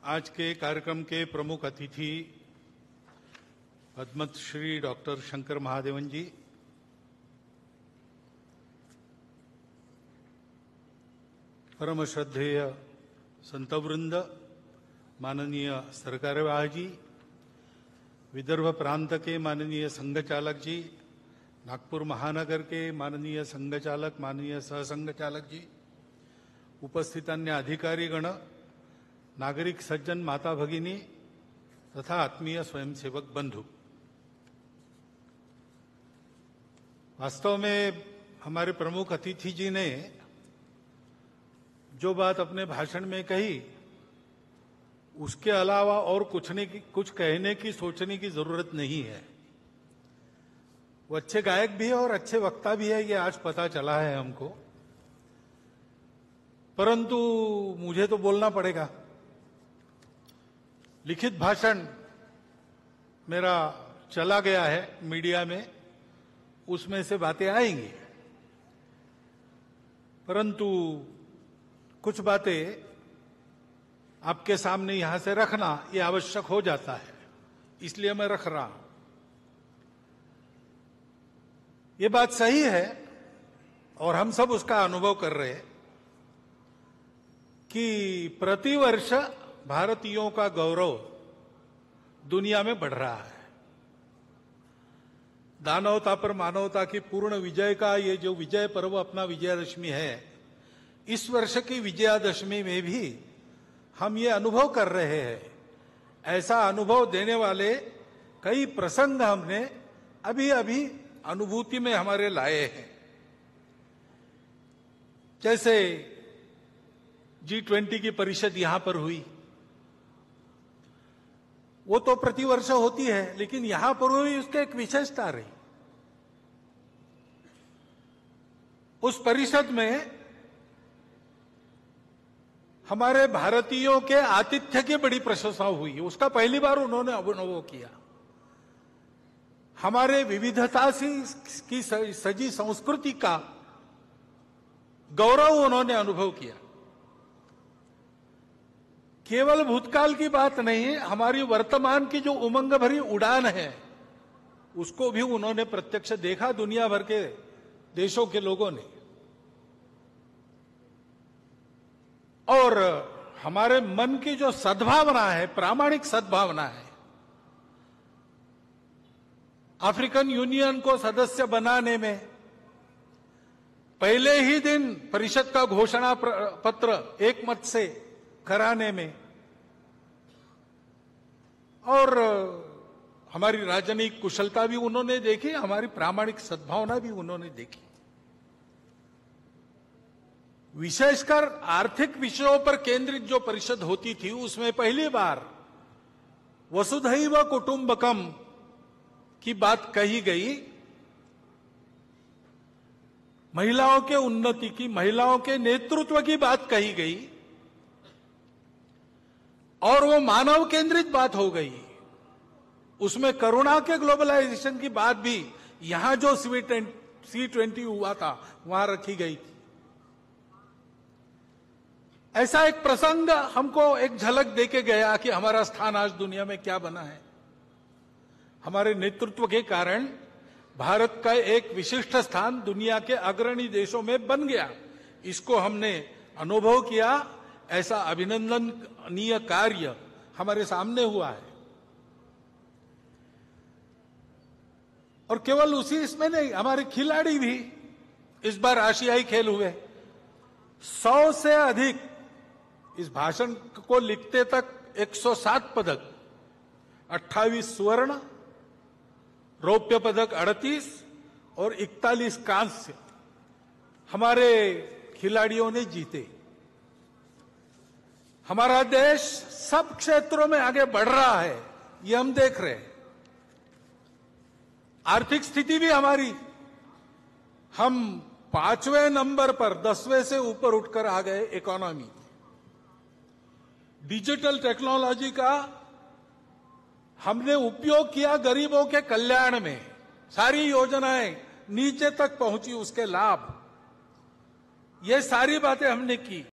आज के कार्यक्रम के प्रमुख अतिथि पद्मश्री डॉक्टर शंकर महादेवन जी, परम श्रद्धेय संतवृंद, माननीय सरकारवाह जी, विदर्भ प्रांत के माननीय संघ चालक जी, नागपुर महानगर के माननीय संघ चालक, माननीय सहसंघ चालक जी, उपस्थित अन्य अधिकारीगण, नागरिक सज्जन, माता भगिनी तथा आत्मीय स्वयंसेवक बंधु, वास्तव में हमारे प्रमुख अतिथि जी ने जो बात अपने भाषण में कही, उसके अलावा और कुछ कहने की, सोचने की जरूरत नहीं है। वो अच्छे गायक भी है और अच्छे वक्ता भी है, ये आज पता चला है हमको। परंतु मुझे तो बोलना पड़ेगा। लिखित भाषण मेरा चला गया है मीडिया में, उसमें से बातें आएंगी, परंतु कुछ बातें आपके सामने यहां से रखना ये आवश्यक हो जाता है, इसलिए मैं रख रहा हूं। ये बात सही है और हम सब उसका अनुभव कर रहे हैं कि प्रतिवर्ष भारतीयों का गौरव दुनिया में बढ़ रहा है। दानवता पर मानवता की पूर्ण विजय का ये जो विजय पर्व अपना विजयादशमी है, इस वर्ष की विजयादशमी में भी हम ये अनुभव कर रहे हैं। ऐसा अनुभव देने वाले कई प्रसंग हमने अभी अभी अनुभूति में हमारे लाए हैं। जैसे G20 की परिषद यहां पर हुई, वो तो प्रतिवर्ष होती है, लेकिन यहां पर हुई उसके एक विशेषता रही। उस परिषद में हमारे भारतीयों के आतिथ्य की बड़ी प्रशंसा हुई, उसका पहली बार उन्होंने अनुभव किया। हमारे विविधता की सजी संस्कृति का गौरव उन्होंने अनुभव किया। केवल भूतकाल की बात नहीं, हमारी वर्तमान की जो उमंग भरी उड़ान है, उसको भी उन्होंने प्रत्यक्ष देखा, दुनिया भर के देशों के लोगों ने। और हमारे मन की जो सद्भावना है, प्रामाणिक सद्भावना है, अफ्रीकन यूनियन को सदस्य बनाने में पहले ही दिन परिषद का घोषणा पत्र एक मत से कराने में, और हमारी राजनीतिक कुशलता भी उन्होंने देखी, हमारी प्रामाणिक सद्भावना भी उन्होंने देखी। विशेषकर आर्थिक विषयों पर केंद्रित जो परिषद होती थी, उसमें पहली बार वसुधैव कुटुंबकम की बात कही गई। महिलाओं के उन्नति की, महिलाओं के नेतृत्व की बात कही गई, और वो मानव केंद्रित बात हो गई। उसमें करुणा के ग्लोबलाइजेशन की बात भी यहां जो C20 हुआ था वहां रखी गई थी। ऐसा एक प्रसंग हमको एक झलक देके गया कि हमारा स्थान आज दुनिया में क्या बना है। हमारे नेतृत्व के कारण भारत का एक विशिष्ट स्थान दुनिया के अग्रणी देशों में बन गया। इसको हमने अनुभव किया। ऐसा अभिनंदनीय कार्य हमारे सामने हुआ है। और केवल उसी इसमें नहीं, हमारे खिलाड़ी भी इस बार आशियाई खेल हुए। 100 से अधिक, इस भाषण को लिखते तक 107 पदक, 28 स्वर्ण, रौप्य पदक 38 और 41 कांस्य हमारे खिलाड़ियों ने जीते। हमारा देश सब क्षेत्रों में आगे बढ़ रहा है, ये हम देख रहे हैं। आर्थिक स्थिति भी हमारी, हम 5वें नंबर पर 10वें से ऊपर उठकर आ गए इकोनॉमी। डिजिटल टेक्नोलॉजी का हमने उपयोग किया गरीबों के कल्याण में, सारी योजनाएं नीचे तक पहुंची, उसके लाभ, ये सारी बातें हमने की।